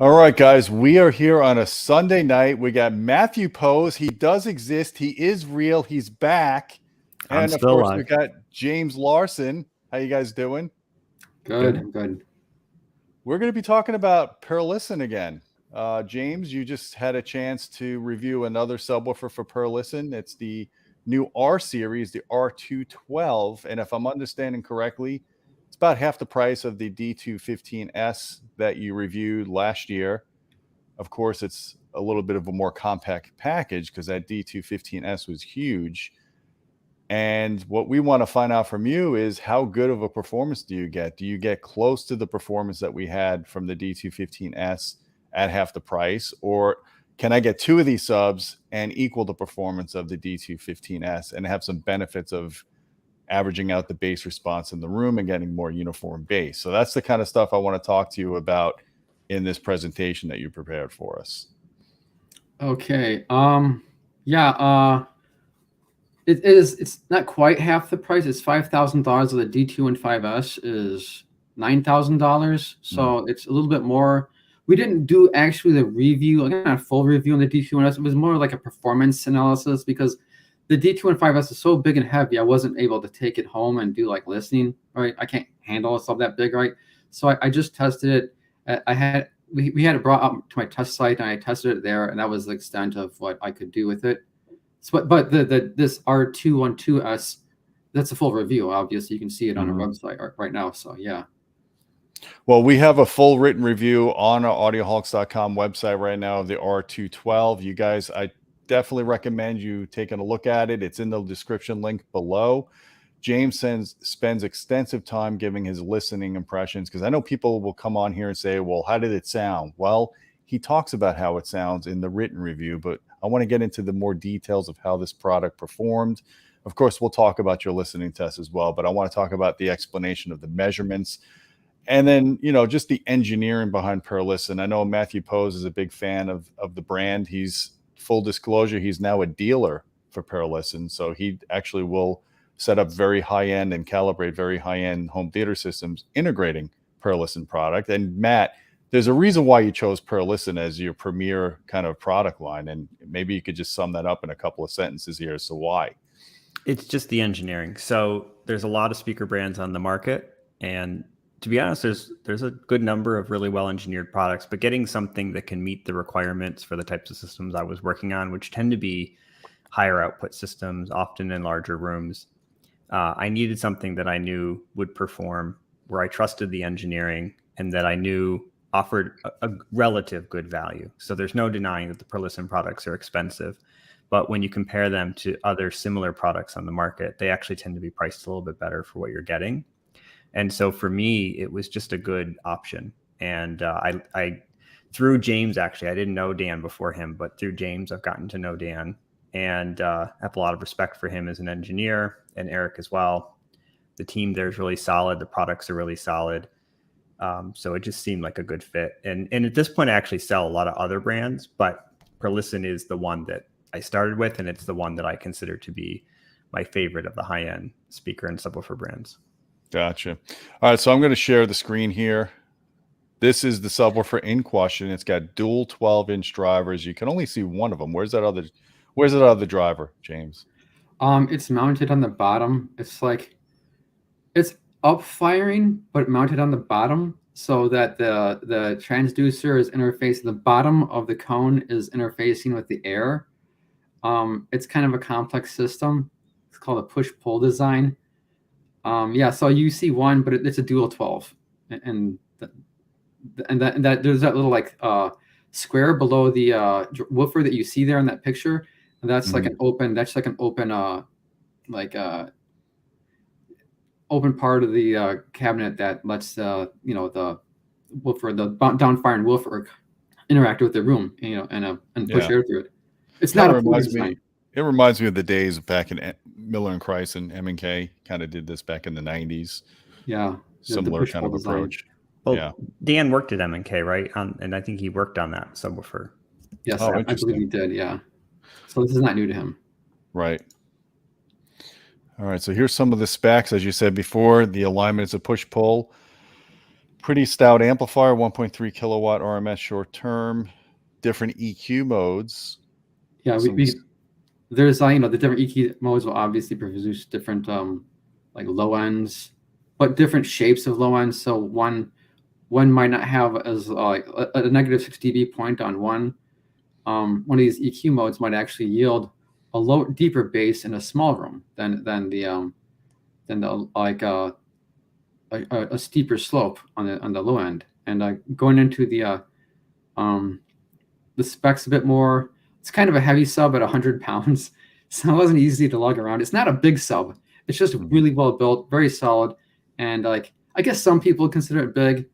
All right, guys, we are here on a Sunday night. We got Matthew Poes. He does exist. He is real. He's back. I'm And of still course, alive. we got James Larson. How you guys doing? Good, good. We're going to be talking about Perlisten again. James, you just had a chance to review another subwoofer for Perlisten. It's the new R series, the R212. And if I'm understanding correctly, it's about half the price of the D215S that you reviewed last year. Of course, it's a little bit of a more compact package because that D215S was huge. And what we want to find out from you is how good of a performance do you get? Do you get close to the performance that we had from the D215S at half the price? Or can I get two of these subs and equal the performance of the D215S and have some benefits of averaging out the bass response in the room and getting more uniform bass? So that's the kind of stuff I want to talk to you about in this presentation that you prepared for us. Okay. It's not quite half the price. It's $5,000. The D215S is $9,000. So it's a little bit more. We didn't do actually the review, like not a full review on the D215S. It was more like a performance analysis because the D215S is so big and heavy. I wasn't able to take it home and do like listening. Right, I can't handle stuff that big. Right, so I just tested it. We had it brought up to my test site and I tested it there, and that was the extent of what I could do with it. So, but this R212S, that's a full review. Obviously, you can see it on our website right now. So yeah. Well, we have a full written review on our audioholics.com website right now of the R212. You guys, I definitely recommend you taking a look at it. It's in the description link below. James spends extensive time giving his listening impressions because I know people will come on here and say, well, how did it sound? Well, he talks about how it sounds in the written review, but I want to get into the more details of how this product performed. Of course, we'll talk about your listening test as well, but I want to talk about the explanation of the measurements and then, just the engineering behind Perlisten. I know Matthew Poes is a big fan of the brand. He's, full disclosure, he's now a dealer for Perlisten. So he actually will set up very high-end and calibrate very high-end home theater systems integrating Perlisten product. And Matt, there's a reason why you chose Perlisten as your premier kind of product line. And maybe you could just sum that up in a couple of sentences here as to why. It's just the engineering. So there's a lot of speaker brands on the market. And to be honest, there's a good number of really well-engineered products, but getting something that can meet the requirements for the types of systems I was working on, which tend to be higher output systems, often in larger rooms, I needed something that I knew would perform, where I trusted the engineering and that I knew offered a relative good value. So there's no denying that the Perlisten products are expensive, but when you compare them to other similar products on the market, they actually tend to be priced a little bit better for what you're getting. And so for me, it was just a good option. And I through James, actually, I didn't know Dan before him, but through James, I've gotten to know Dan and have a lot of respect for him as an engineer, and Eric as well. The team there is really solid. The products are really solid. So it just seemed like a good fit. And at this point, I actually sell a lot of other brands, but Perlisten is the one that I started with, and it's the one that I consider to be my favorite of the high-end speaker and subwoofer brands. Gotcha. All right, so I'm going to share the screen here. This is the subwoofer in question. It's got dual 12-inch drivers. You can only see one of them. Where's that other driver, James? It's mounted on the bottom. It's up firing, but mounted on the bottom so that the transducer is interfacing. The bottom of the cone is interfacing with the air. It's kind of a complex system. It's called a push-pull design. So you see one, but it's a dual 12, and that there's that little square below the woofer that you see there in that picture. And that's like an open. That's like an open open part of the cabinet that lets the woofer, the down firing woofer, interact with the room, and push air through it. It's not a full design. It reminds me of the days back in Miller and Kreis and M&K kind of did this back in the 90s. Yeah. Similar kind of approach. Well, yeah. Dan worked at M&K, right? And I think he worked on that subwoofer. Yes, I believe he did, yeah. So this is not new to him. Right. All right, so here's some of the specs. As you said before, the alignment is a push-pull. Pretty stout amplifier, 1.3 kilowatt RMS short term, different EQ modes. Yeah, there's the different EQ modes will obviously produce different like low ends, but different shapes of low ends. So one might not have as like a negative 6 dB point on one. One of these EQ modes might actually yield a deeper bass in a small room than the like a steeper slope on the low end. And going into the specs a bit more, it's kind of a heavy sub at 100 pounds, so it wasn't easy to lug around. It's not a big sub. It's just really well built, very solid, and like I guess some people consider it big,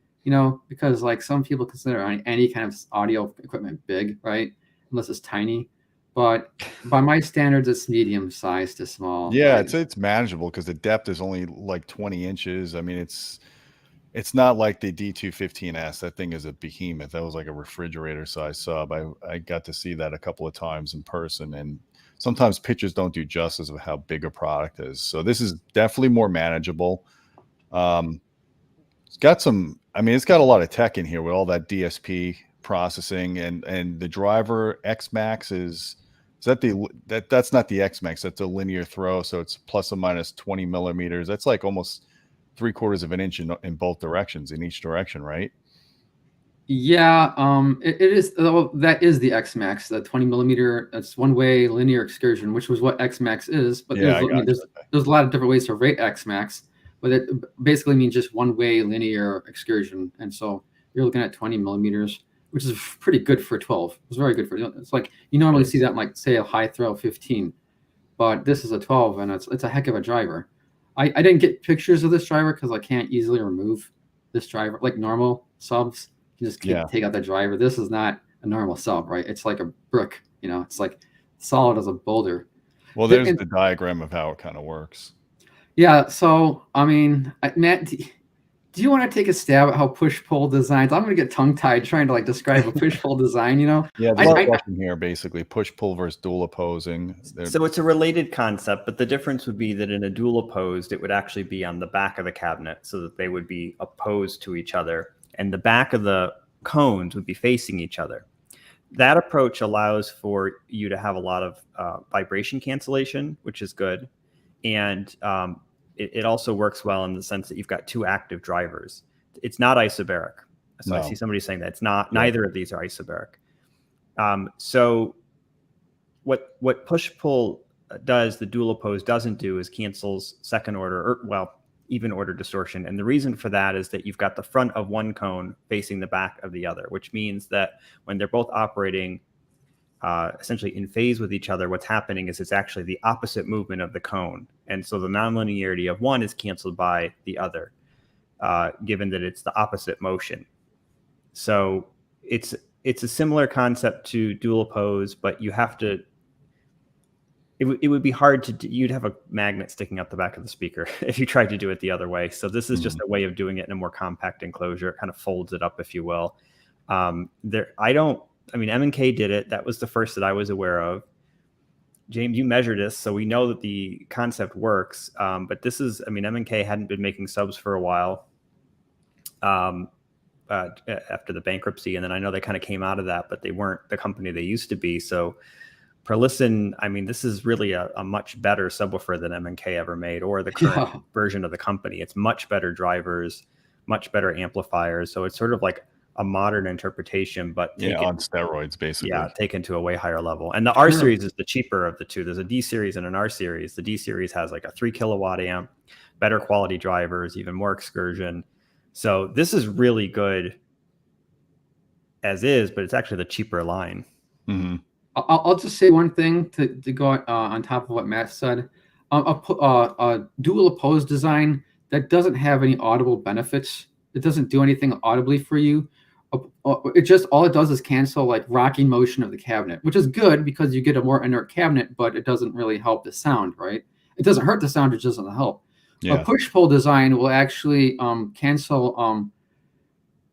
because like some people consider any kind of audio equipment big, right? Unless it's tiny. But by my standards, it's medium size to small. Yeah, right? it's manageable because the depth is only like 20 inches. I mean, it's not like the D215S. That thing is a behemoth. That was like a refrigerator size sub. I got to see that a couple of times in person, and sometimes pictures don't do justice of how big a product is. So this is definitely more manageable. It's got it's got a lot of tech in here with all that DSP processing, and the driver X-Max is that's not the X-Max, that's a linear throw, so it's plus or minus 20 millimeters. That's like almost 3/4 of an inch in both directions, in each direction, right? Yeah, it is. That is the X-Max, the 20 millimeter. That's one-way linear excursion, which was what X-Max is. But Yeah, there's a lot of different ways to rate X-Max, but it basically means just one-way linear excursion. And so you're looking at 20 millimeters, which is pretty good for 12. It's very good for. It's like you normally see that in, like, say, a high throw 15, but this is a 12, and it's a heck of a driver. I didn't get pictures of this driver because I can't easily remove this driver like normal subs. You just can't take out the driver. This is not a normal sub, right? It's like a brick, it's like solid as a boulder. Well, there's the diagram of how it kind of works. Yeah. So, Matt, do you want to take a stab at how push-pull designs? I'm going to get tongue-tied trying to like describe a push-pull design, Yeah, there's a question here, basically push-pull versus dual opposing. So it's a related concept, but the difference would be that in a dual opposed, it would actually be on the back of the cabinet so that they would be opposed to each other, and the back of the cones would be facing each other. That approach allows for you to have a lot of vibration cancellation, which is good. And it also works well in the sense that you've got two active drivers. It's not isobaric. So no. I see somebody saying that it's not. Yeah. Neither of these are isobaric. So what push-pull does, the dual oppose doesn't do, is cancels second order, even order distortion. And the reason for that is that you've got the front of one cone facing the back of the other, which means that when they're both operating essentially in phase with each other, what's happening is it's actually the opposite movement of the cone. And so the nonlinearity of one is canceled by the other, given that it's the opposite motion. So it's a similar concept to dual oppose, but you have to, it would be hard to do. You'd have a magnet sticking out the back of the speaker if you tried to do it the other way. So this is just a way of doing it in a more compact enclosure. It kind of folds it up, if you will. M&K did it. That was the first that I was aware of. James, you measured this, so we know that the concept works. But this is, M&K hadn't been making subs for a while after the bankruptcy. And then I know they kind of came out of that, but they weren't the company they used to be. So Perlisten, this is really a much better subwoofer than M&K ever made, or the current version of the company. It's much better drivers, much better amplifiers. So it's sort of like a modern interpretation, but on steroids, basically. Yeah, taken to a way higher level. And the R series is the cheaper of the two. There's a D series and an R series. The D series has like a 3 kilowatt amp, better quality drivers, even more excursion. So this is really good as is, but it's actually the cheaper line. Mm-hmm. I'll just say one thing to go on top of what Matt said. A dual opposed design that doesn't have any audible benefits. It doesn't do anything audibly for you. All it does is cancel like rocking motion of the cabinet, which is good because you get a more inert cabinet, but it doesn't really help the sound, right? It doesn't hurt the sound, it just doesn't help. Yeah. A push-pull design will actually cancel,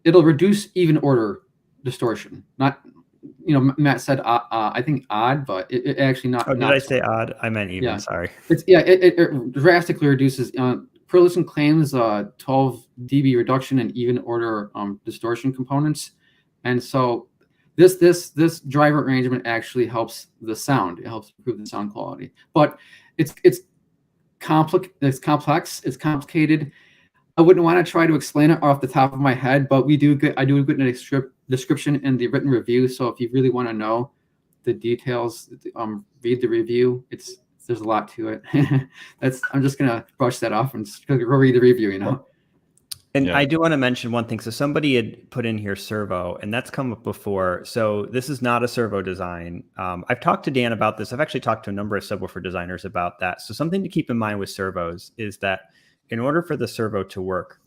it'll reduce even order distortion. Not, Matt said, I think odd, but it actually not. Oh, did I say odd? I meant even, sorry. It drastically reduces Perlisten claims 12 dB reduction in even order distortion components, and so this driver arrangement actually helps the sound. It helps improve the sound quality, but it's complex. It's complicated. I wouldn't want to try to explain it off the top of my head, but I do a good description in the written review. So if you really want to know the details, read the review. There's a lot to it. I'm just gonna brush that off and just go read the review. You know. And I do want to mention one thing. So somebody had put in here servo, and that's come up before. So this is not a servo design. I've talked to Dan about this. I've actually talked to a number of subwoofer designers about that. So something to keep in mind with servos is that in order for the servo to work,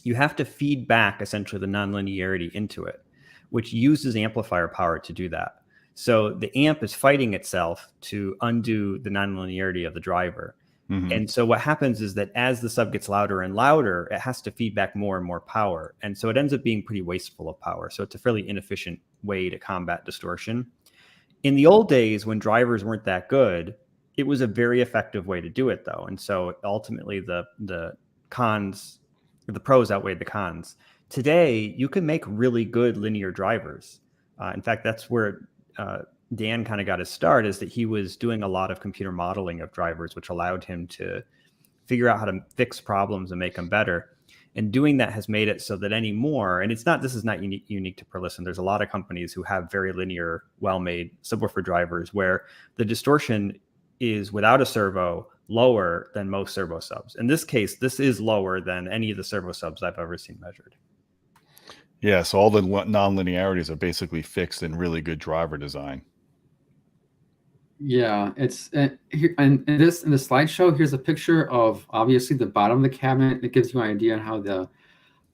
you have to feed back essentially the nonlinearity into it, which uses amplifier power to do that. So the amp is fighting itself to undo the nonlinearity of the driver. Mm-hmm. And so what happens is that as the sub gets louder and louder, it has to feed back more and more power. And so it ends up being pretty wasteful of power. So it's a fairly inefficient way to combat distortion. In the old days, when drivers weren't that good, it was a very effective way to do it, though. And so ultimately the pros outweighed the cons. Today, you can make really good linear drivers. In fact, that's where Dan kind of got his start, is that he was doing a lot of computer modeling of drivers, which allowed him to figure out how to fix problems and make them better. And doing that has made it so that anymore, and this is not unique to Perlisten. There's a lot of companies who have very linear, well-made subwoofer drivers where the distortion is, without a servo, lower than most servo subs. In this case, this is lower than any of the servo subs I've ever seen measured. Yeah, so all the non-linearities are basically fixed in really good driver design. Yeah, it's here, and in the slideshow, here's a picture of obviously the bottom of the cabinet. It gives you an idea on how the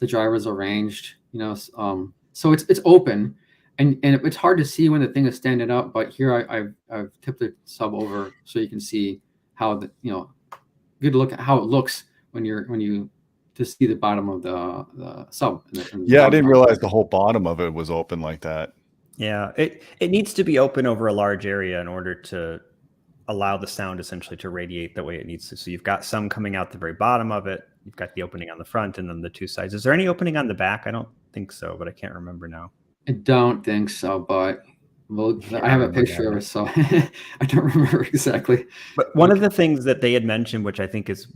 drivers are arranged. You know, so it's open, and it's hard to see when the thing is standing up. But here I've tipped the sub over so you can see how good look at how it looks when you to see the bottom of the sub. Yeah, I didn't realize the whole bottom of it was open like that. Yeah, it needs to be open over a large area in order to allow the sound essentially to radiate the way it needs to. So you've got some coming out the very bottom of it. You've got the opening on the front and then the two sides. Is there any opening on the back? I don't think so, but I can't remember now. I don't think so, but I have a picture of it, so I don't remember exactly. But one of the things that they had mentioned, which I think is,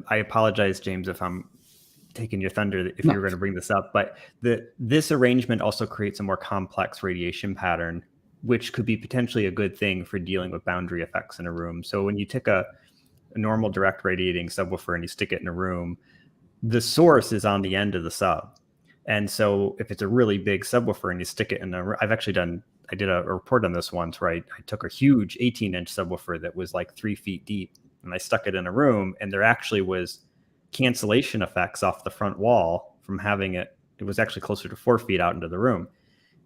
I apologize, James, if I'm taking your thunder if you were going to bring this up, but this arrangement also creates a more complex radiation pattern, which could be potentially a good thing for dealing with boundary effects in a room. So when you take a normal direct radiating subwoofer and you stick it in a room, the source is on the end of the sub. And so if it's a really big subwoofer and you stick it in I did a report on this once where I took a huge 18-inch subwoofer that was like 3 feet deep and I stuck it in a room, and there actually was cancellation effects off the front wall from having it. It was actually closer to 4 feet out into the room,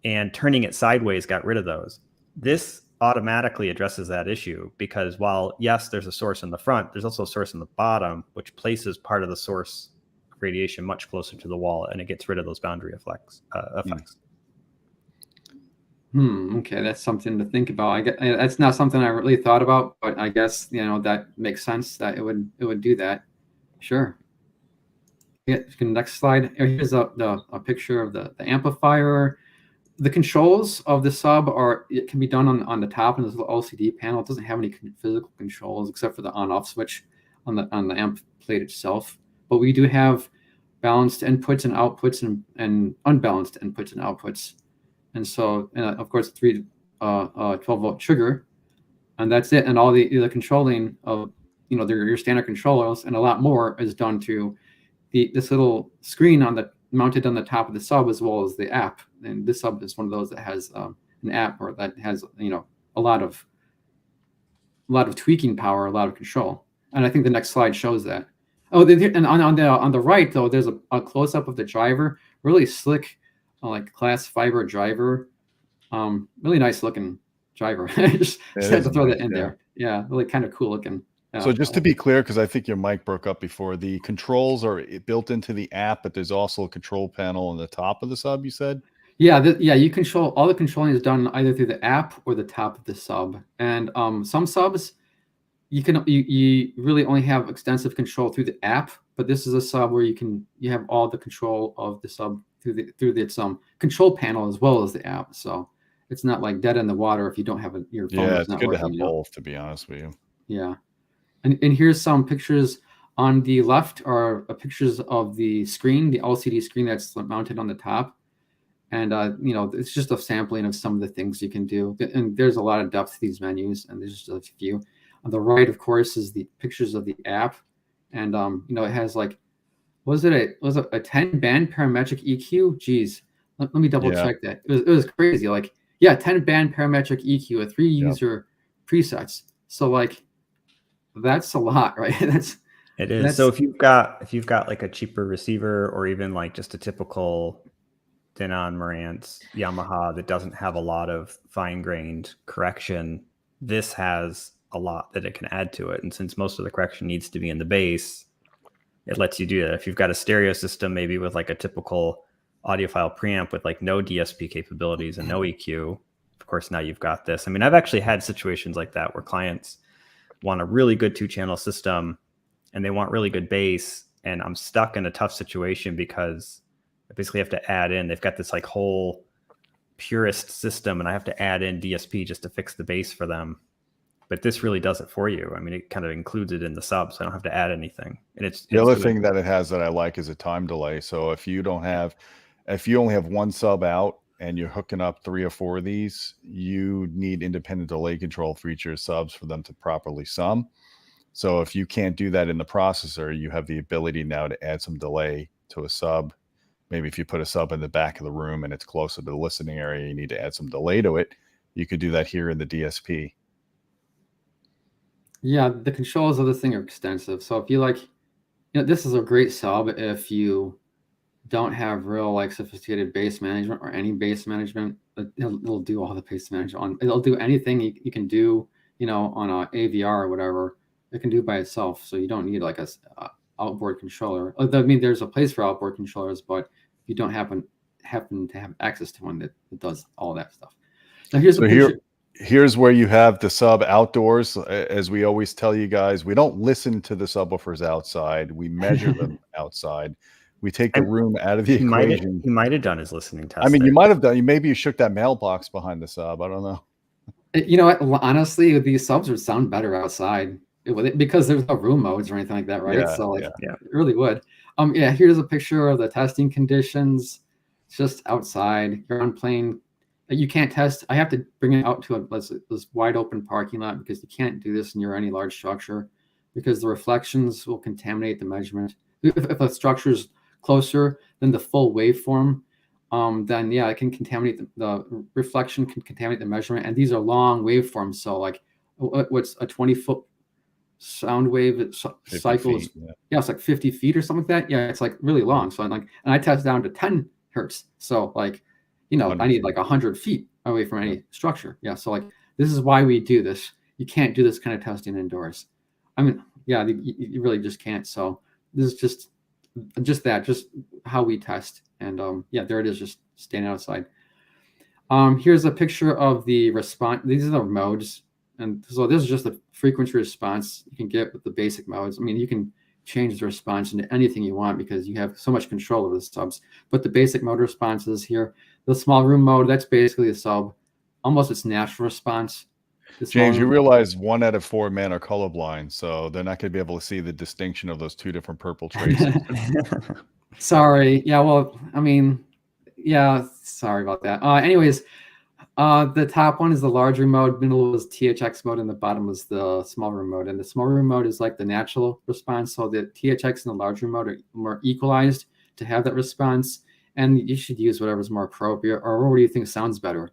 and turning it sideways got rid of those. This automatically addresses that issue because while yes, there's a source in the front, there's also a source in the bottom, which places part of the source radiation much closer to the wall, and it gets rid of those boundary effects. Okay, that's something to think about. That's not something I really thought about, but I guess that makes sense that it would do that. Sure. Yeah, next slide. Here's a picture of the amplifier. The controls of the sub it can be done on the top, and there's a little LCD panel. It doesn't have any physical controls except for the on-off switch on the amp plate itself. But we do have balanced inputs and outputs and unbalanced inputs and outputs. And so, of course, 12-volt trigger, and that's it. And all the controlling of your standard controllers and a lot more is done to this little screen mounted on the top of the sub, as well as the app. And this sub is one of those that has an app, or that has a lot of tweaking power, a lot of control. And I think the next slide shows that. Oh, and on the right though, there's a close up of the driver, really slick, like glass fiber driver, really nice looking driver. just had to throw that in there. Yeah, really kind of cool looking. So just to be clear, because I think your mic broke up before, the controls are built into the app, but there's also a control panel on the top of the sub, you said? Yeah, you control, all the controlling is done either through the app or the top of the sub. And some subs, you really only have extensive control through the app, but this is a sub where you have all the control of the sub through its control panel as well as the app. So it's not like dead in the water if you don't have your phone. Yeah, is it's not good to working, have both, to be honest with you. Yeah, and here's some pictures on the left are pictures of the screen, the LCD screen that's mounted on the top. And it's just a sampling of some of the things you can do. And there's a lot of depth to these menus, and there's just a few. On the right, of course, is the pictures of the app, and it has like, was it a 10 band parametric EQ? Geez, let me double check that. It was crazy. Like, yeah, 10 band parametric EQ with 3 user presets. So like, that's a lot, right? It is. So if you've got like a cheaper receiver, or even like just a typical Denon Marantz Yamaha that doesn't have a lot of fine-grained correction, this has a lot that it can add to it. And since most of the correction needs to be in the bass, it lets you do that. If you've got a stereo system, maybe with like a typical audiophile preamp with like no DSP capabilities and no EQ, of course, now you've got this. I mean, I've actually had situations like that where clients want a really good 2-channel system and they want really good bass, and I'm stuck in a tough situation because I basically have to add in, they've got this like whole purist system, and I have to add in DSP just to fix the bass for them. But this really does it for you. I mean, it kind of includes it in the sub, so I don't have to add anything. And it's the other thing that it has that I like is a time delay. So if you only have one sub out and you're hooking up 3 or 4 of these, you need independent delay control for each of your subs for them to properly sum. So if you can't do that in the processor, you have the ability now to add some delay to a sub. Maybe if you put a sub in the back of the room and it's closer to the listening area, you need to add some delay to it. You could do that here in the DSP. Yeah, the controls of this thing are extensive. So if you like, this is a great sub if you don't have real like sophisticated bass management or any bass management. It'll do all the bass management. It'll do anything you can do, on a AVR or whatever. It can do by itself. So you don't need like a outboard controller. I mean, there's a place for outboard controllers, but you don't happen to have access to one that does all that stuff. Now here's where you have the sub outdoors. As we always tell you guys, we don't listen to the subwoofers outside. We measure them outside. We take the room out of the equation. He might have done his listening test. I mean, you might have done. Maybe you shook that mailbox behind the sub. I don't know. You know what? Honestly, these subs would sound better outside because there's no room modes or anything like that, right? So it really would. Here's a picture of the testing conditions. It's just outside. You're on plane. You can't test. I have to bring it out to this wide open parking lot because you can't do this near any large structure because the reflections will contaminate the measurement. If a structure is closer than the full waveform, then it can contaminate the reflection can contaminate the measurement. And these are long waveforms. So like what's a 20-foot sound wave cycle? It's like 50 feet or something like that. Yeah, it's like really long. So and I test down to 10 hertz. So like, I need like 100 feet away from any structure. Yeah. So like, this is why we do this. You can't do this kind of testing indoors. I mean, you really just can't. So this is just how we test. And there it is, just standing outside. Here's a picture of the response. These are the modes. And so this is just the frequency response you can get with the basic modes. I mean, you can change the response into anything you want because you have so much control of the subs. But the basic mode response is here. The small room mode, that's basically a sub, almost its natural response. James, you realize 1 out of 4 men are colorblind, so they're not going to be able to see the distinction of those 2 different purple traces. Sorry. Yeah, well, I mean, sorry about that. Anyways, the top one is the large room mode, middle is THX mode, and the bottom is the small room mode. And the small room mode is like the natural response. So the THX and the large room mode are more equalized to have that response. And you should use whatever's more appropriate, or what do you think sounds better?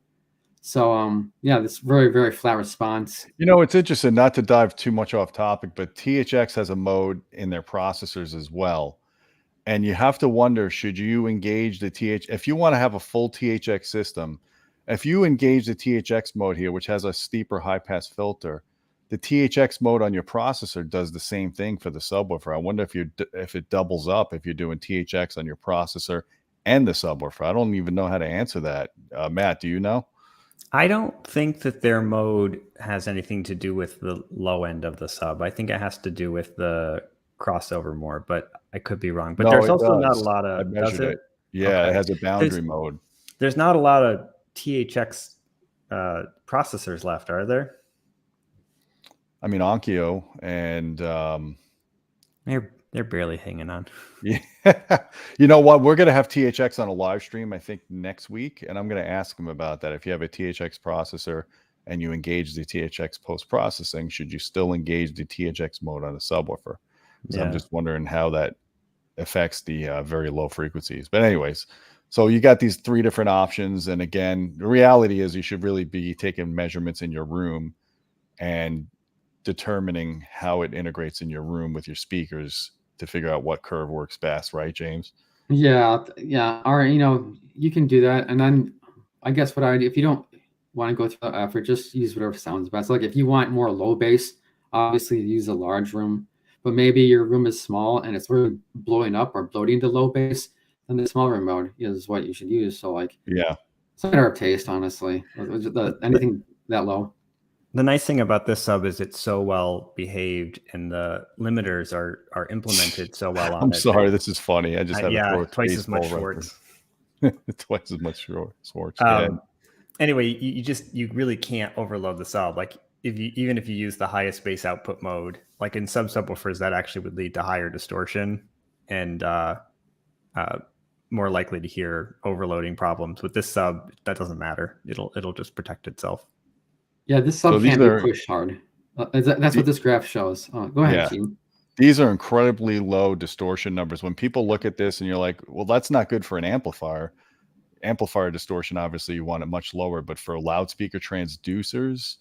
So, this very, very flat response. It's interesting, not to dive too much off topic, but THX has a mode in their processors as well. And you have to wonder, should you engage the if you want to have a full THX system, if you engage the THX mode here, which has a steeper high-pass filter, the THX mode on your processor does the same thing for the subwoofer. I wonder if it doubles up if you're doing THX on your processor and the subwoofer. I don't even know how to answer that. Matt, do you know? I don't think that their mode has anything to do with the low end of the sub. I think it has to do with the crossover more, but I could be wrong. But No, there's it also not a does. lot I of, does measured it? it. Yeah, Okay. it has a boundary mode. There's not a lot of THX processors left, are there? I mean, Onkyo and They're barely hanging on. yeah, you know what? We're gonna have THX on a live stream, I think, next week, and I'm gonna ask them about that. If you have a THX processor and you engage the THX post processing, should you still engage the THX mode on a subwoofer? Because I'm just wondering how that affects the very low frequencies. But anyways, so you got these 3 different options, and again, the reality is you should really be taking measurements in your room and determining how it integrates in your room with your speakers to figure out what curve works best, right, James? Yeah. All right. You can do that. And then I guess what I do, if you don't want to go through the effort, just use whatever sounds best. Like if you want more low bass, obviously use a large room, but maybe your room is small and it's really blowing up or bloating to low bass, then the smaller mode is what you should use. So like, yeah, it's a matter of taste, honestly. Anything that low. The nice thing about this sub is it's so well behaved, and the limiters are implemented so well on it. I'm sorry, this is funny. I just had to twice as much Schwartz. Twice as much Schwartz. Anyway, you really can't overload the sub. Like even if you use the highest bass output mode, like in some subwoofers, that actually would lead to higher distortion and more likely to hear overloading problems. With this sub, that doesn't matter. It'll just protect itself. Yeah, this sub can't be pushed hard. That's what this graph shows. Go ahead, Gene. These are incredibly low distortion numbers. When people look at this and you're like, well, that's not good for an amplifier. Amplifier distortion, obviously, you want it much lower. But for loudspeaker transducers,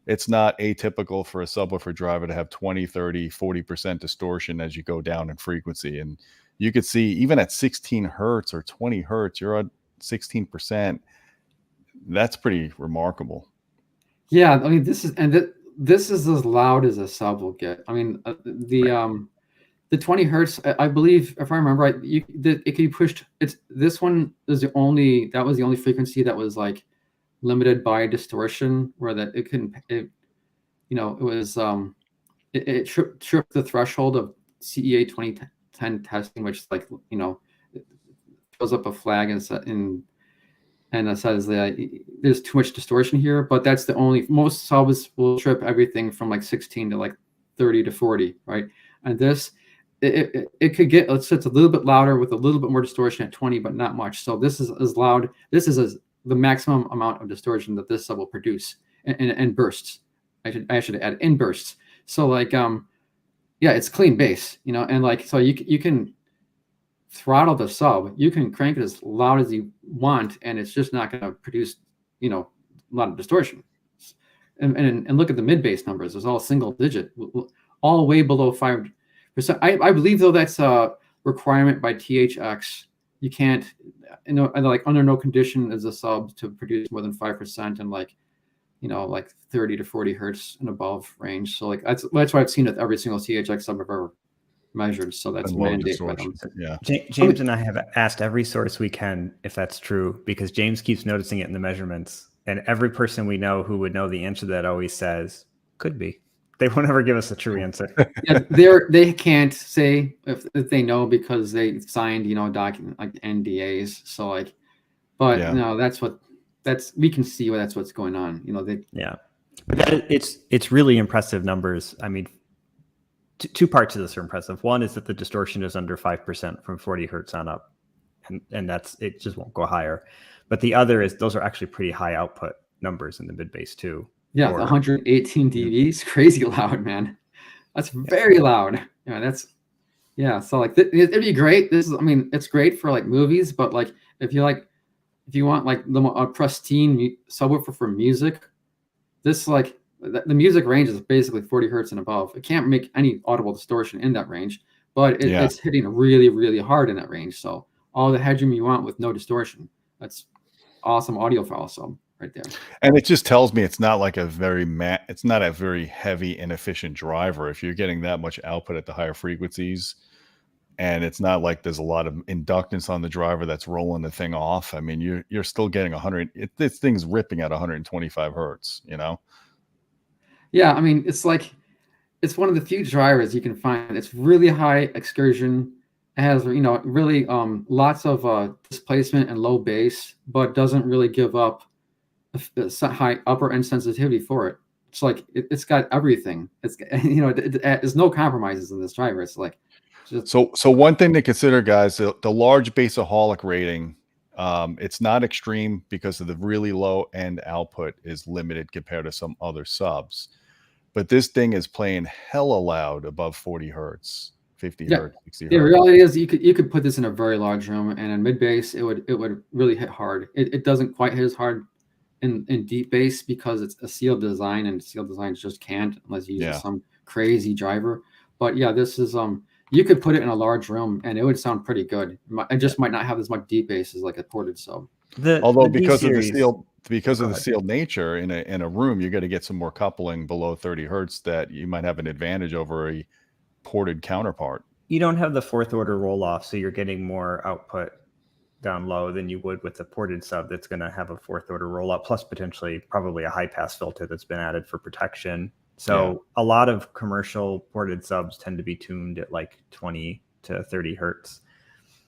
it's not atypical for a subwoofer driver to have 20, 30, 40% distortion as you go down in frequency. And you could see even at 16 hertz or 20 hertz, you're at 16%. That's pretty remarkable. Yeah, I mean, this is as loud as a sub will get. I mean, the 20 hertz, I believe, if I remember right, it could be pushed. This one is the only frequency that was like limited by distortion, where that it couldn't. It tripped the threshold of CEA 2010 testing, which like it throws up a flag and it says that there's too much distortion here, but that's the only. Most subs will trip everything from like 16 to like 30 to 40, right? And this, it could get, let's say it's a little bit louder with a little bit more distortion at 20, but not much. So this is as loud. This is the maximum amount of distortion that this sub will produce in bursts. I should add in bursts. So like, yeah, it's clean bass, and like, so you can throttle the sub, you can crank it as loud as you want, and it's just not going to produce, a lot of distortion. And look at the mid bass numbers; it's all single digit, all way below 5%. I believe though that's a requirement by THX. You can't, like under no condition is a sub to produce more than 5%, and like, like 30 to 40 hertz and above range. So like that's what I've seen with every single THX sub I've ever measured. So that's mandated by them. Yeah. James and I have asked every source we can if that's true, because James keeps noticing it in the measurements, and every person we know who would know the answer to that always says could be. They won't ever give us a true answer. Yeah, they can't say if they know, because they signed document like NDAs. So like, but no, we can see that's what's going on. But it's really impressive numbers. I mean, two parts of this are impressive. One is that the distortion is under 5% from 40 hertz on up, and it just won't go higher. But the other is those are actually pretty high output numbers in the mid bass too. Yeah, 118 dB is crazy loud, man. That's very loud. So like it'd be great. It's great for like movies, but like if you want like a pristine subwoofer for music, this like the music range is basically 40 hertz and above. It can't make any audible distortion in that range, but it's hitting really, really hard in that range. So all the headroom you want with no distortion. That's awesome audiophile sub right there. And it just tells me it's not like it's not a very heavy, inefficient driver. If you're getting that much output at the higher frequencies, and it's not like there's a lot of inductance on the driver that's rolling the thing off. I mean, you're still getting 100. This thing's ripping at 125 hertz. You know. Yeah, I mean, it's like it's one of the few drivers you can find. It's really high excursion. It has really lots of displacement and low bass, but doesn't really give up a high upper end sensitivity for it. It's like it's got everything. It's there's no compromises in this driver. It's like so one thing to consider, guys, the large Bassaholic rating, it's not extreme because of the really low end output is limited compared to some other subs. But this thing is playing hella loud above 40 hertz, 50 hertz, 60 hertz. The reality is you could put this in a very large room, and in mid bass it would really hit hard. It doesn't quite hit as hard in deep bass because it's a sealed design, and sealed designs just can't unless you use some crazy driver. But yeah, this is you could put it in a large room and it would sound pretty good. It just might not have as much deep bass as like a ported sub. Because of the sealed nature in a room, you got to get some more coupling below 30 hertz that you might have an advantage over a ported counterpart. You don't have the fourth order roll off, so you're getting more output down low than you would with a ported sub that's going to have a fourth order roll up, plus potentially probably a high pass filter that's been added for protection. So a lot of commercial ported subs tend to be tuned at like 20 to 30 hertz,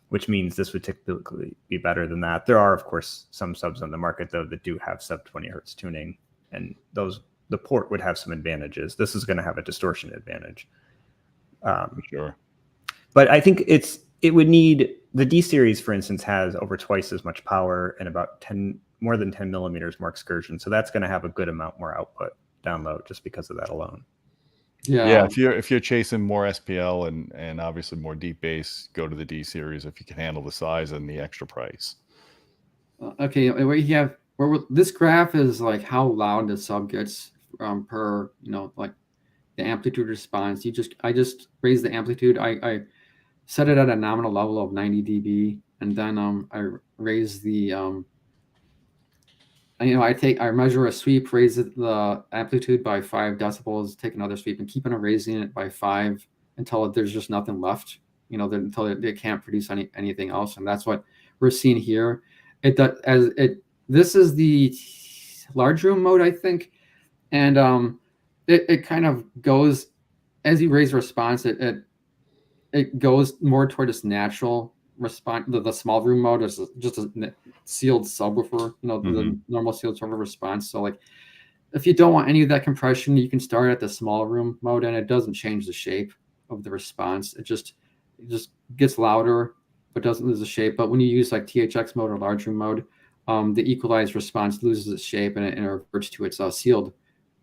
which means this would typically be better than that. There are, of course, some subs on the market, though, that do have sub 20 hertz tuning, and the port would have some advantages. This is going to have a distortion advantage. Sure. But I think it would need, the D series, for instance, has over twice as much power and about more than 10 millimeters more excursion. So that's going to have a good amount more output down low just because of that alone. Yeah. If you're chasing more SPL and obviously more deep bass, go to the D series if you can handle the size and the extra price. Okay, this graph is like how loud the sub gets per like the amplitude response. I just raised the amplitude. I set it at a nominal level of 90 dB, and then I raise the I measure a sweep, raise the amplitude by 5 decibels, take another sweep, and keep on raising it by 5 until there's just nothing left. Until they can't produce anything else, and that's what we're seeing here. This is the large room mode, I think, and it kind of goes as you raise response. It goes more toward its natural response. The small room mode is just a sealed subwoofer, the normal sealed subwoofer response. So like, if you don't want any of that compression, you can start at the small room mode, and it doesn't change the shape of the response. It just gets louder, but doesn't lose the shape. But when you use like THX mode or large room mode, the equalized response loses its shape and it reverts to its sealed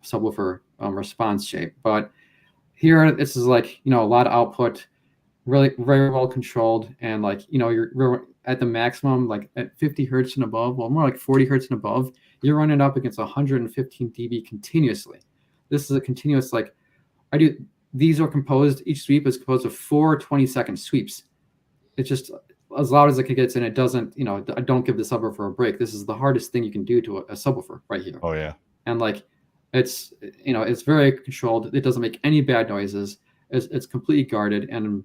subwoofer response shape. But here, this is like a lot of output, really very well controlled, and like you're at the maximum, like at 50 hertz and above, well, more like 40 hertz and above, you're running up against 115 dB continuously. This is a continuous, like these are composed, each sweep is composed of 4 20-second sweeps. It's just as loud as it gets, and it doesn't, I don't give the subwoofer a break. This is the hardest thing you can do to a subwoofer right here. Oh yeah. And like it's it's very controlled. It doesn't make any bad noises. It's completely guarded, and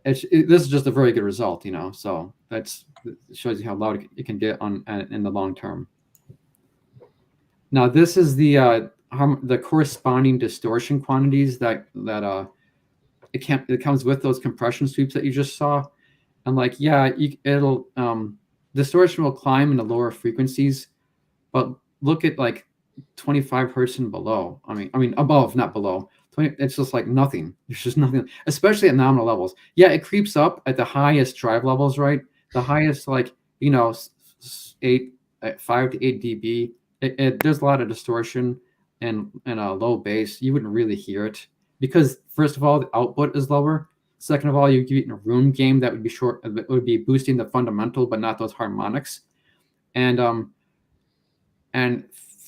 this is just a very good result, So it shows you how loud it can get in the long term. Now this is the corresponding distortion quantities that it comes with those compression sweeps that you just saw, and like it'll distortion will climb in the lower frequencies, but look at like 25 hertz and below. I mean above, not below. It's just like nothing. There's just nothing, especially at nominal levels. Yeah, it creeps up at the highest drive levels, right? The highest, like 5 to 8 dB. There's a lot of distortion and a low bass. You wouldn't really hear it because, first of all, the output is lower. Second of all, you're getting a room game that would be short. That would be boosting the fundamental, but not those harmonics. And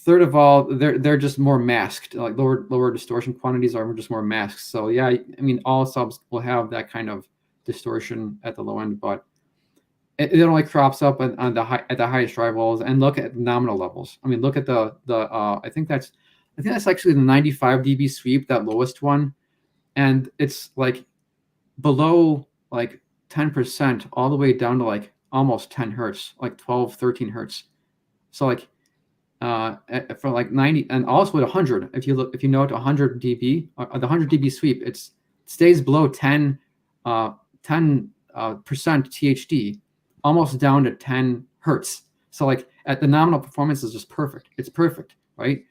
third of all, they're just more masked. Like lower distortion quantities are just more masked. So yeah, I mean, all subs will have that kind of distortion at the low end, but it only crops up at the highest drive levels. And look at nominal levels. I mean, look at the I think that's actually the 95 dB sweep, that lowest one, and it's like below like 10% all the way down to like almost 10 hertz, like 12, 13 hertz. So like for like 90, and also at 100, if you know, at 100 dB, the 100 dB sweep, it stays below 10 percent THD, almost down to 10 hertz. So like at the nominal performance is just perfect. It's perfect, right?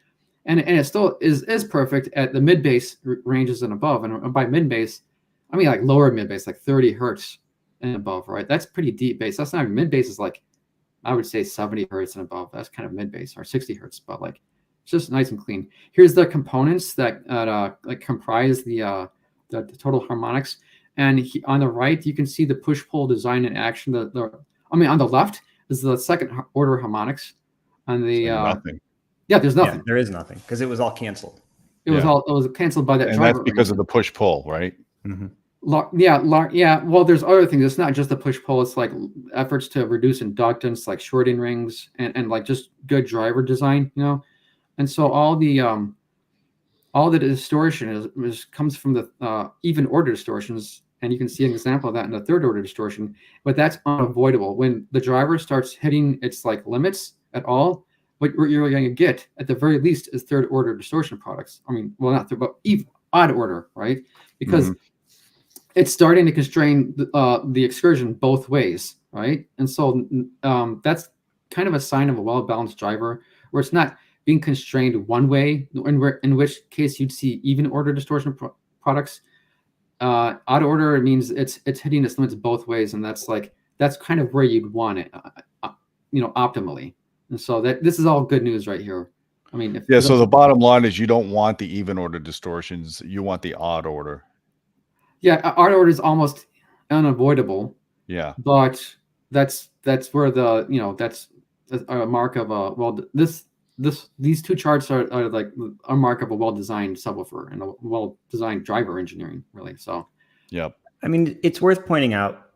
And it still is perfect at the mid bass ranges and above. And by mid bass, I mean like lower mid bass, like 30 hertz and above, right? That's pretty deep bass. That's not mid bass, is like, I would say 70 hertz and above. That's kind of mid bass, or 60 hertz, but like it's just nice and clean. Here's the components that like comprise the total harmonics. And on the right, you can see the push-pull design in action. On the left is the second order harmonics. On the nothing. Yeah, there's nothing. Yeah, there is nothing because it was all canceled. It was canceled by that and driver. that's because of the push-pull, right? Mm-hmm. Yeah. Well, there's other things. It's not just the push-pull. It's like efforts to reduce inductance, like shorting rings, and like just good driver design, you know. And so all the distortion comes from the even order distortions, and you can see an example of that in the third order distortion. But that's unavoidable when the driver starts hitting its like limits at all. What you're going to get at the very least is third order distortion products. I mean, well, not third, but even odd order, right? Because it's starting to constrain the excursion both ways, right? And so that's kind of a sign of a well-balanced driver, where it's not being constrained one way, in which case you'd see even order distortion products. Odd order means it's hitting its limits both ways, and that's kind of where you'd want it, optimally. And so this is all good news right here. I mean, so the bottom line is you don't want the even order distortions, you want the odd order. Yeah, odd order is almost unavoidable. Yeah, but that's where that's a mark of these two charts are like a mark of a well-designed subwoofer and a well-designed driver engineering, really. So, yep. I mean, it's worth pointing out,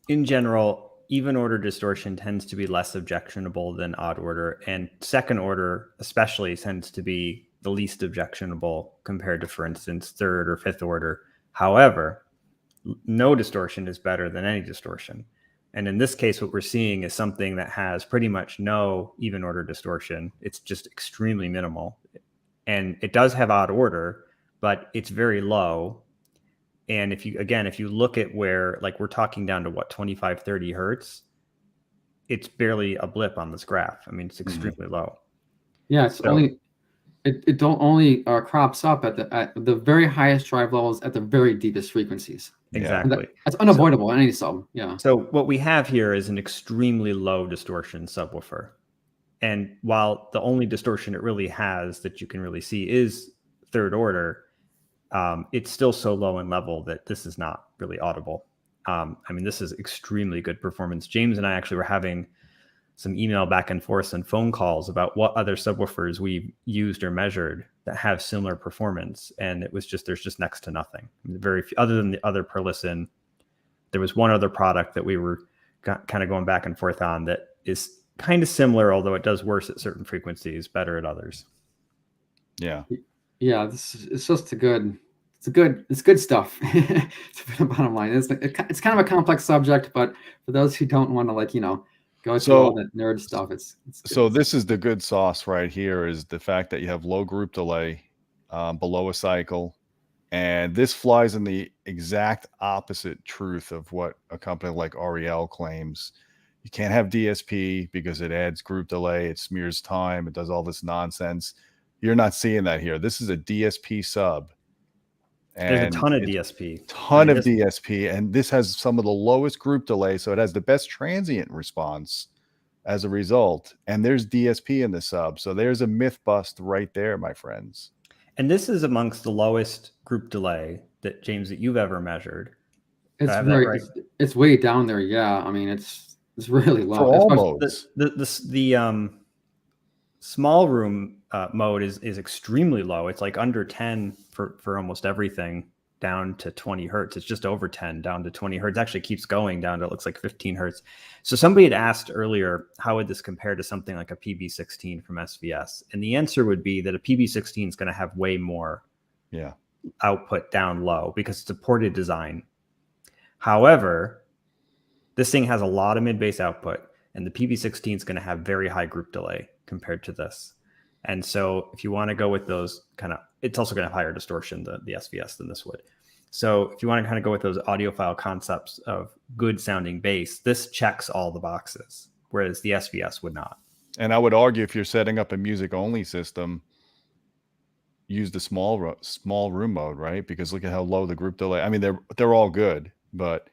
in general, even order distortion tends to be less objectionable than odd order, and second order especially tends to be the least objectionable compared to, for instance, third or fifth order. However, no distortion is better than any distortion. And in this case, what we're seeing is something that has pretty much no even order distortion. It's just extremely minimal. And it does have odd order, but it's very low. And if you look at where, like, we're talking down to what, 25, 30 hertz, it's barely a blip on this graph. I mean, it's extremely low. Yeah, it don't only crops up at the very highest drive levels at the very deepest frequencies. Exactly. That's unavoidable in any sub. Yeah. So what we have here is an extremely low distortion subwoofer. And while the only distortion it really has that you can really see is third order, it's still so low in level that this is not really audible. I mean, this is extremely good performance. James and I actually were having some email back and forth and phone calls about what other subwoofers we've used or measured that have similar performance. And it was there's just next to nothing. Very few, other than the other Perlisten. There was one other product that we were kind of going back and forth on that is kind of similar, although it does worse at certain frequencies, better at others. Yeah. Yeah. It's good stuff. To the bottom line, it's kind of a complex subject, but for those who don't want to go through all that nerd stuff, it's so this is the good sauce right here, is the fact that you have low group delay below a cycle, and this flies in the exact opposite truth of what a company like REL claims. You can't have DSP because it adds group delay, it smears time, it does all this nonsense. You're not seeing that here. This is a DSP sub. And there's a ton of DSP. DSP, and this has some of the lowest group delay, so it has the best transient response as a result. And there's DSP in the sub, so there's a myth bust right there, my friends. And this is amongst the lowest group delay that, James, that you've ever measured. It's way down there. Yeah, I mean it's really low. For all modes. The small room mode is extremely low. It's like under 10 for almost everything, down to 20 hertz. It's just over 10 down to 20 hertz. Actually keeps going down to, it looks like 15 hertz. So somebody had asked earlier, how would this compare to something like a PB16 from SVS? And the answer would be that a PB16 is going to have way more output down low because it's a ported design. However, this thing has a lot of mid-bass output, and the PB16 is going to have very high group delay compared to this. And so if you want to go with those it's also going to have higher distortion, the SVS, than this would. So if you want to kind of go with those audiophile concepts of good sounding bass, this checks all the boxes, whereas the SVS would not. And I would argue if you're setting up a music only system, use the small room mode, right? Because look at how low the group delay. I mean, they're all good, but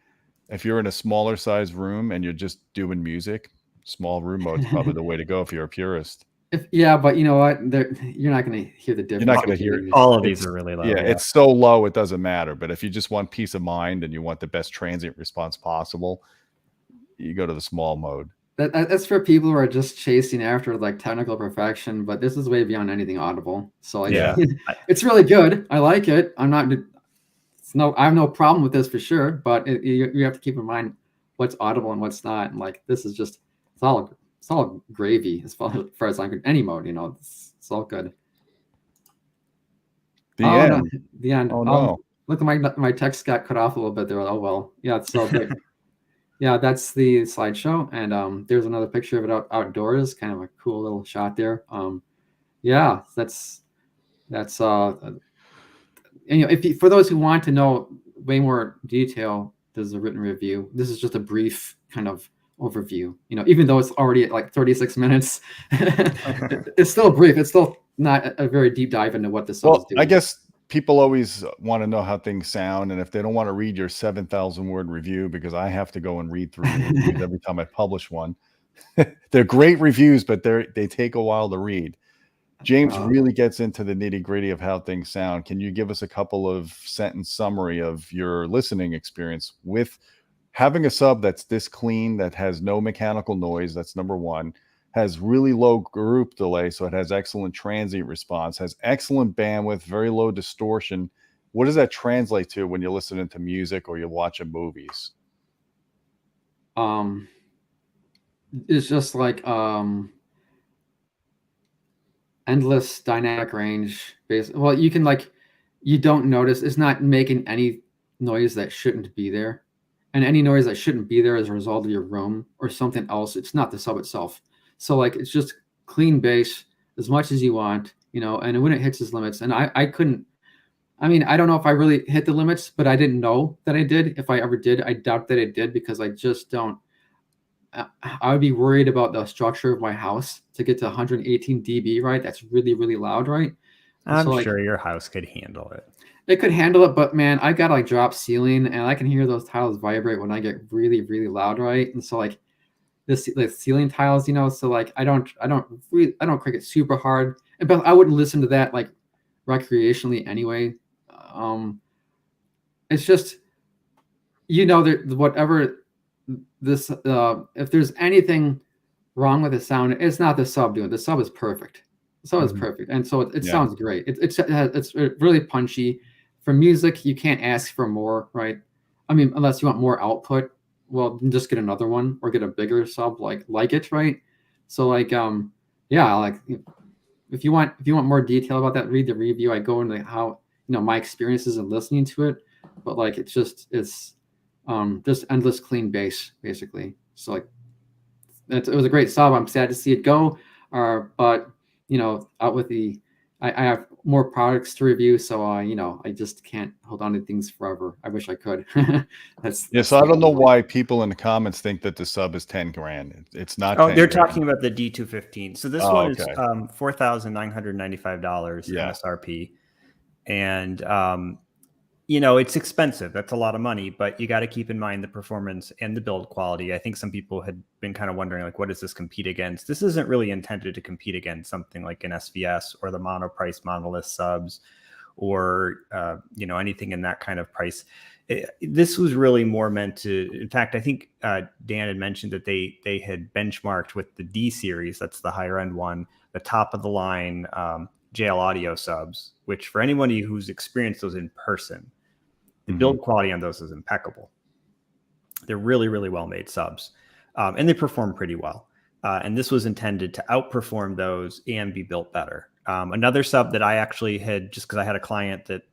if you're in a smaller size room and you're just doing music, small room mode is probably the way to go if you're a purist. But you know what? You're not going to hear the difference. You're not going to hear it. All of these are really low. Yeah, it's so low it doesn't matter. But if you just want peace of mind and you want the best transient response possible, you go to the small mode. That's for people who are just chasing after like technical perfection, but this is way beyond anything audible. So it's really good. I like it. I have no problem with this for sure, but you have to keep in mind what's audible and what's not. And like this is just it's all gravy as far as I'm concerned. Any mode, it's all good. The end. No, the end. Oh no! Look, my text got cut off a little bit there. Oh well. Yeah, it's so good. Yeah, that's the slideshow, and there's another picture of it outdoors. Kind of a cool little shot there. Yeah, that's and for those who want to know way more detail, there's a written review. This is just a brief kind of overview. Even though it's already at like 36 minutes, it's still brief. It's still not a very deep dive into what this is doing. I guess people always want to know how things sound, and if they don't want to read your 7,000 word review, because I have to go and read through reviews every time I publish one. They're great reviews, but they take a while to read. James really gets into the nitty gritty of how things sound. Can you give us a couple of sentence summary of your listening experience with having a sub that's this clean, that has no mechanical noise? That's number one. Has really low group delay, so it has excellent transient response, has excellent bandwidth, very low distortion. What does that translate to when you're listening to music or you're watching movies? It's just like endless dynamic range. Well, you can you don't notice it's not making any noise that shouldn't be there, and any noise that shouldn't be there as a result of your room or something else. It's not the sub itself. So it's just clean bass as much as you want, and when it hits its limits, and I don't know if I really hit the limits, but I didn't know that I did. If I ever did, I doubt that it did, because I just don't. I would be worried about the structure of my house to get to 118 dB, right? That's really, really loud, right? I'm sure your house could handle it. It could handle it, but man, I got drop ceiling, and I can hear those tiles vibrate when I get really, really loud, right? And so the ceiling tiles, so I don't crank it super hard, but I wouldn't listen to that recreationally anyway. It's just whatever this if there's anything wrong with the sound, it's not the sub doing it. The sub is perfect. The sub is perfect, and so it sounds great. It's really punchy. For music, you can't ask for more, right? I mean, unless you want more output. Well, just get another one or get a bigger sub like it, right? So if you want more detail about that, read the review. I go into how my experiences in listening to it, but it's just endless clean bass basically. So it was a great sub. I'm sad to see it go, but out with I have more products to review, so I just can't hold on to things forever. I wish I could. So I don't know why people in the comments think that the sub is 10 grand. It's not. Oh, they're talking about the D215. So this one is $4,995 MSRP, and it's expensive. That's a lot of money, but you got to keep in mind the performance and the build quality. I think some people had been kind of wondering, what does this compete against? This isn't really intended to compete against something like an SVS or the monoprice monolith subs or, anything in that kind of price. This was really more meant to, in fact, I think Dan had mentioned that they had benchmarked with the D series. That's the higher end one, the top of the line JL Audio subs, which for anybody who's experienced those in person, the build quality on those is impeccable. They're really, really well-made subs, and they perform pretty well. And this was intended to outperform those and be built better. Another sub that I actually had, just because I had a client that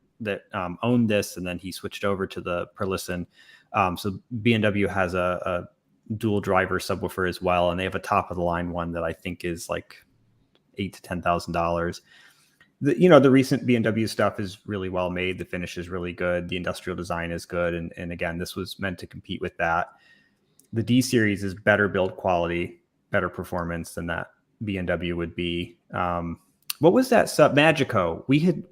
owned this, and then he switched over to the Perlisten, So B&W has a dual driver subwoofer as well, and they have a top of the line one that I think is like $8,000 to $10,000. The recent B&W stuff is really well made. The finish is really good. The industrial design is good. And again, this was meant to compete with that. The D series is better build quality, better performance than that B&W would be. What was that sub Magico? We had,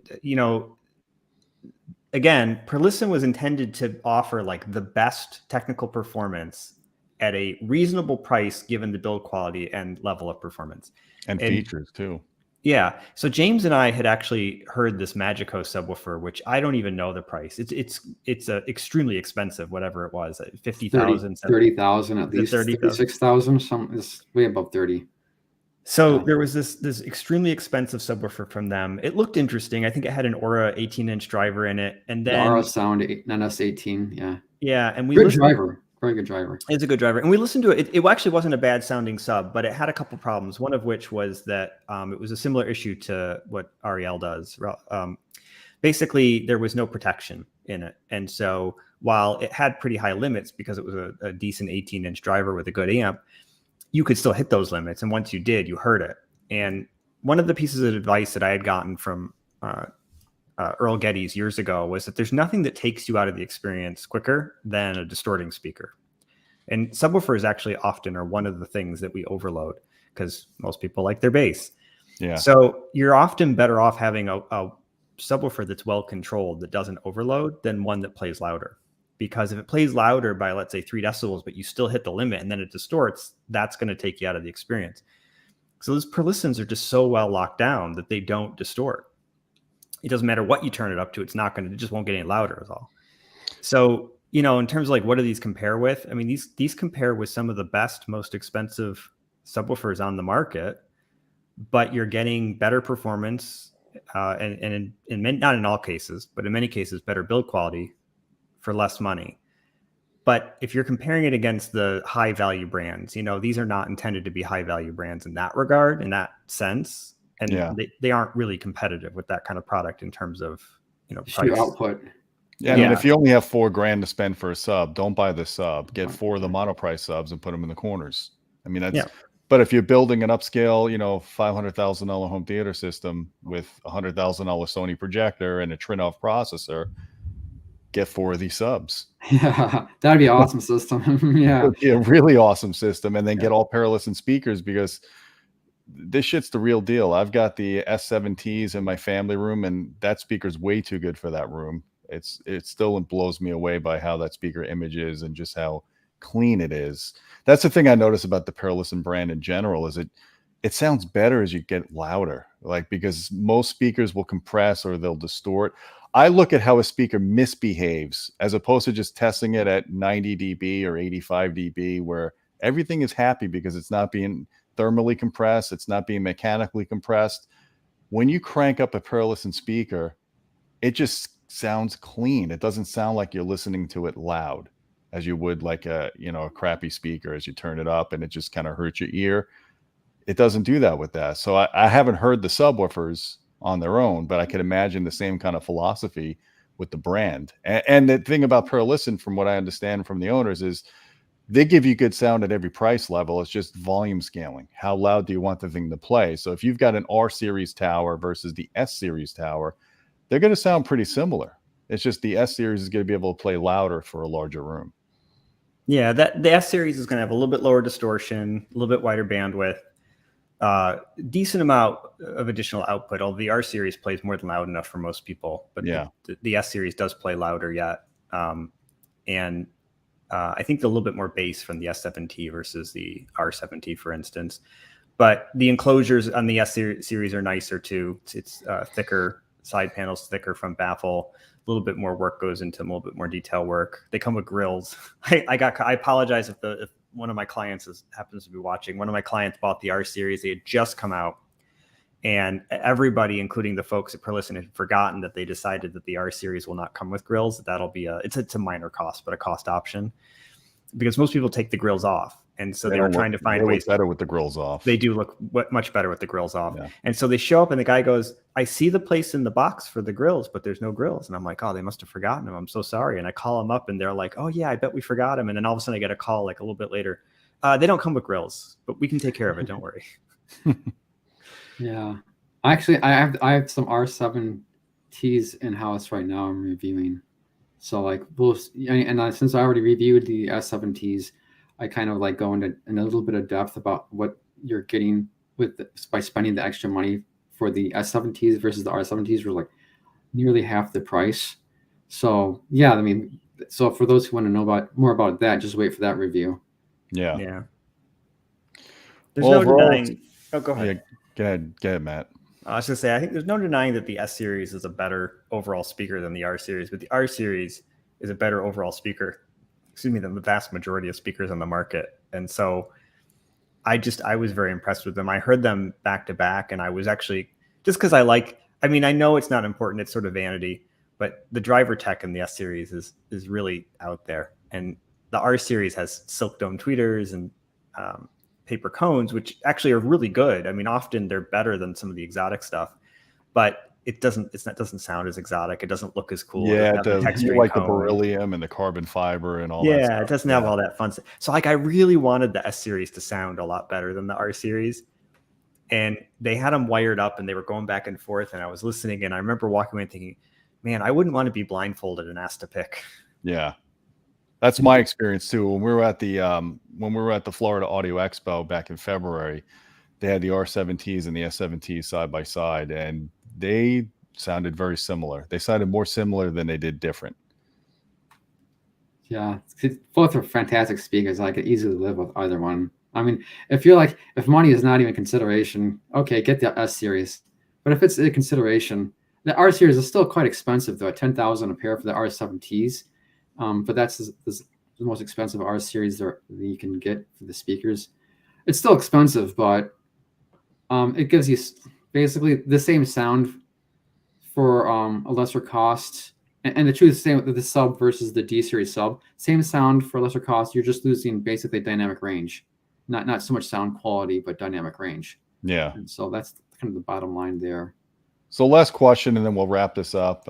again, Perlisten was intended to offer like the best technical performance at a reasonable price, given the build quality and level of performance. And features too. Yeah. So James and I had actually heard this Magico subwoofer, which I don't even know the price. It's extremely expensive, whatever it was, 50,000, 30,000 at least, 36,000. Some is way above 30. So there was this extremely expensive subwoofer from them. It looked interesting. I think it had an Aura 18-inch driver in it, and then Aura Sound NS18. Yeah. Yeah, and good driver. Very good driver. It's a good driver. And we listened to it. It actually wasn't a bad sounding sub, but it had a couple problems. One of which was that it was a similar issue to what REL does. Basically, there was no protection in it. And so while it had pretty high limits because it was a decent 18-inch driver with a good amp, you could still hit those limits. And once you did, you heard it. And one of the pieces of advice that I had gotten from Earl Geddes years ago was that there's nothing that takes you out of the experience quicker than a distorting speaker. And subwoofers actually often are one of the things that we overload because most people like their bass. Yeah. So you're often better off having a subwoofer that's well controlled that doesn't overload than one that plays louder. Because if it plays louder by, let's say, 3 decibels, but you still hit the limit and then it distorts, that's going to take you out of the experience. So those Perlistens are just so well locked down that they don't distort. It doesn't matter what you turn it up to. It just won't get any louder is all. So, in terms of like, what do these compare with? I mean, these compare with some of the best, most expensive subwoofers on the market, but you're getting better performance and not in all cases, but in many cases, better build quality for less money. But if you're comparing it against the high value brands, these are not intended to be high value brands in that regard, in that sense. And they aren't really competitive with that kind of product in terms of, price. Output. Yeah, I mean, if you only have $4,000 to spend for a sub, don't buy the sub. Get 4 of the monoprice subs and put them in the corners. I mean, that's. Yeah. But if you're building an upscale, $500,000 home theater system with $100,000 Sony projector and a Trinov processor, get 4 of these subs. Yeah, that'd be an awesome system. Yeah, it'd be a really awesome system, and then get all Perlisten speakers because this shit's the real deal. I've got the S7Ts in my family room, and that speaker's way too good for that room. It still blows me away by how that speaker image is and just how clean it is. That's the thing I notice about the Perlisten brand in general is it sounds better as you get louder, like because most speakers will compress or they'll distort. I look at how a speaker misbehaves as opposed to just testing it at 90 dB or 85 dB where everything is happy because it's not being thermally compressed. It's not being mechanically compressed. When you crank up a Perlisten speaker, it just sounds clean. It doesn't sound like you're listening to it loud as you would like a crappy speaker as you turn it up and it just kind of hurts your ear. It doesn't do that with that. So I haven't heard the subwoofers on their own, but I could imagine the same kind of philosophy with the brand. And the thing about Perlisten, from what I understand from the owners, is they give you good sound at every price level. It's just volume scaling. How loud do you want the thing to play? So if you've got an R series tower versus the S series tower, they're going to sound pretty similar. It's just the S series is going to be able to play louder for a larger room. Yeah, the S series is going to have a little bit lower distortion, a little bit wider bandwidth, decent amount of additional output. Although the R series plays more than loud enough for most people, but yeah, the S series does play louder yet. And I think a little bit more bass from the S7T versus the R7T, for instance. But the enclosures on the S series are nicer too. It's thicker, side panels thicker from baffle. A little bit more work goes into them, a little bit more detail work. They come with grills. I apologize if one of my clients happens to be watching. One of my clients bought the R series. They had just come out, and everybody, including the folks at Perlisten, had forgotten that they decided that the R series will not come with grills. That'll be it's a minor cost, but a cost option, because most people take the grills off. And so they were trying to find they ways. Look better with the grills off. They do look much better with the grills off. Yeah. And so they show up and the guy goes, I see the place in the box for the grills, but there's no grills. And I'm like, oh, they must have forgotten them. I'm so sorry. And I call them up and they're like, oh yeah, I bet we forgot them. And then all of a sudden I get a call like a little bit later. They don't come with grills, but we can take care of it. Don't worry. Yeah. Actually, I have some R7Ts in-house right now I'm reviewing. So like since I already reviewed the S7Ts, I kind of like go into in a little bit of depth about what you're getting by spending the extra money for the S7Ts versus the R7Ts were like nearly half the price. So yeah, I mean, so for those who want to know more about that, just wait for that review. Yeah. Yeah. There's no denying. Oh, go ahead. Yeah, go ahead, Matt. I was going to say, I think there's no denying that the S series is a better overall speaker than the R series, but the R series is a better overall speaker, than the vast majority of speakers on the market. And so I was very impressed with them. I heard them back to back, and I was actually, just because I know it's not important, it's sort of vanity, but the driver tech in the S series is really out there. And the R series has silk dome tweeters and paper cones, which actually are really good. I mean, often they're better than some of the exotic stuff, but it doesn't sound as exotic. It doesn't look as cool. Yeah, it does. You like cone. the beryllium and the carbon fiber and all that stuff. Yeah, it doesn't have all that fun stuff. So like I really wanted the S series to sound a lot better than the R series. And they had them wired up and they were going back and forth, and I was listening, and I remember walking away and thinking, man, I wouldn't want to be blindfolded and asked to pick. Yeah. That's my experience too. When we were at the Florida Audio Expo back in February, they had the R7Ts and the S7Ts side by side, and they sounded very similar. They sounded more similar than they did different. Yeah, both are fantastic speakers. I could easily live with either one. I mean, if money is not even consideration, okay, get the S series. But if it's a consideration, the R series is still quite expensive though, at $10,000 a pair for the R7Ts. But that's the most expensive R series that you can get for the speakers. It's still expensive, but it gives you basically the same sound for a lesser cost. And the truth is the same with the sub versus the D series sub. Same sound for lesser cost. You're just losing basically dynamic range. Not so much sound quality, but dynamic range. Yeah. And so that's kind of the bottom line there. So last question, and then we'll wrap this up.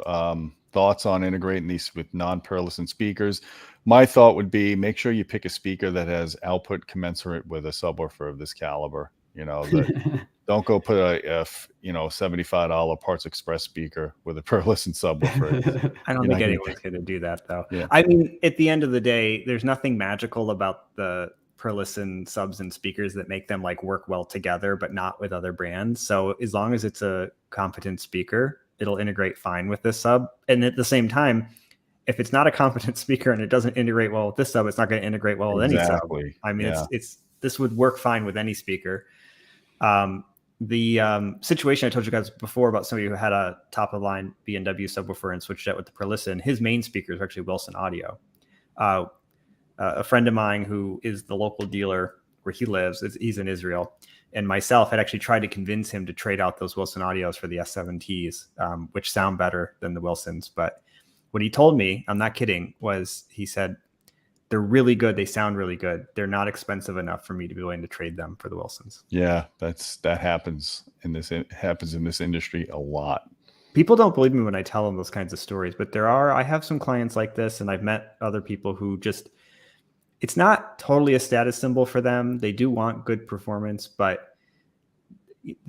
Thoughts on integrating these with non-Perlisten speakers. My thought would be make sure you pick a speaker that has output commensurate with a subwoofer of this caliber. Don't go put a $75 Parts Express speaker with a Perlisten subwoofer. I don't think anyone's going to do that though. Yeah. I mean, at the end of the day, there's nothing magical about the Perlisten subs and speakers that make them like work well together, but not with other brands. So as long as it's a competent speaker, it'll integrate fine with this sub. And at the same time, if it's not a competent speaker and it doesn't integrate well with this sub, it's not going to integrate well with any sub. I mean, this would work fine with any speaker. The situation I told you guys before about somebody who had a top of the line B&W subwoofer and switched out with the Perlisten, his main speaker is actually Wilson Audio. A friend of mine who is the local dealer where he lives, he's in Israel, and myself had actually tried to convince him to trade out those Wilson Audios for the S7Ts, which sound better than the Wilsons. But what he told me, I'm not kidding, was he said, they're really good. They sound really good. They're not expensive enough for me to be willing to trade them for the Wilsons. Yeah, that happens in this industry a lot. People don't believe me when I tell them those kinds of stories, but I have some clients like this, and I've met other people who just, it's not totally a status symbol for them. They do want good performance, but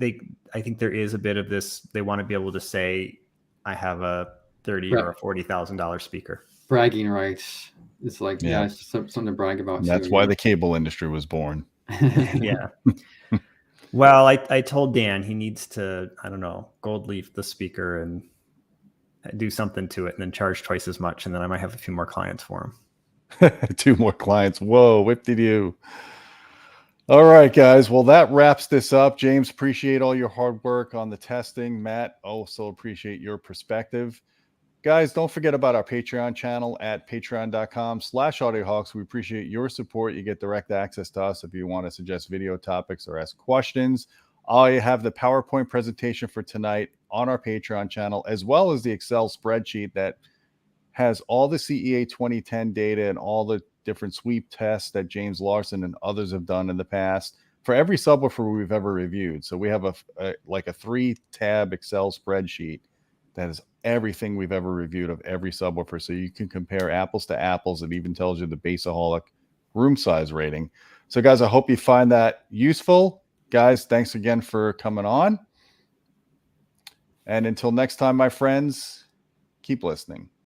I think there is a bit of this. They want to be able to say, I have a $30,000 or a $40,000 speaker. Bragging rights. It's like, it's just something to brag about. That's why the cable industry was born. Yeah. Well, I told Dan he needs to, I don't know, gold leaf the speaker and do something to it and then charge twice as much. And then I might have a few more clients for him. 2 more clients. Whoa, whip-de-doo. All right, guys. Well, that wraps this up. James, appreciate all your hard work on the testing. Matt, also appreciate your perspective. Guys, don't forget about our Patreon channel at patreon.com/Audioholics. We appreciate your support. You get direct access to us if you want to suggest video topics or ask questions. I have the PowerPoint presentation for tonight on our Patreon channel, as well as the Excel spreadsheet that has all the CEA 2010 data and all the different sweep tests that James Larson and others have done in the past for every subwoofer we've ever reviewed. So we have a 3-tab Excel spreadsheet that is everything we've ever reviewed of every subwoofer. So you can compare apples to apples. It even tells you the Bassaholic room size rating. So guys, I hope you find that useful. Guys, thanks again for coming on. And until next time, my friends, keep listening.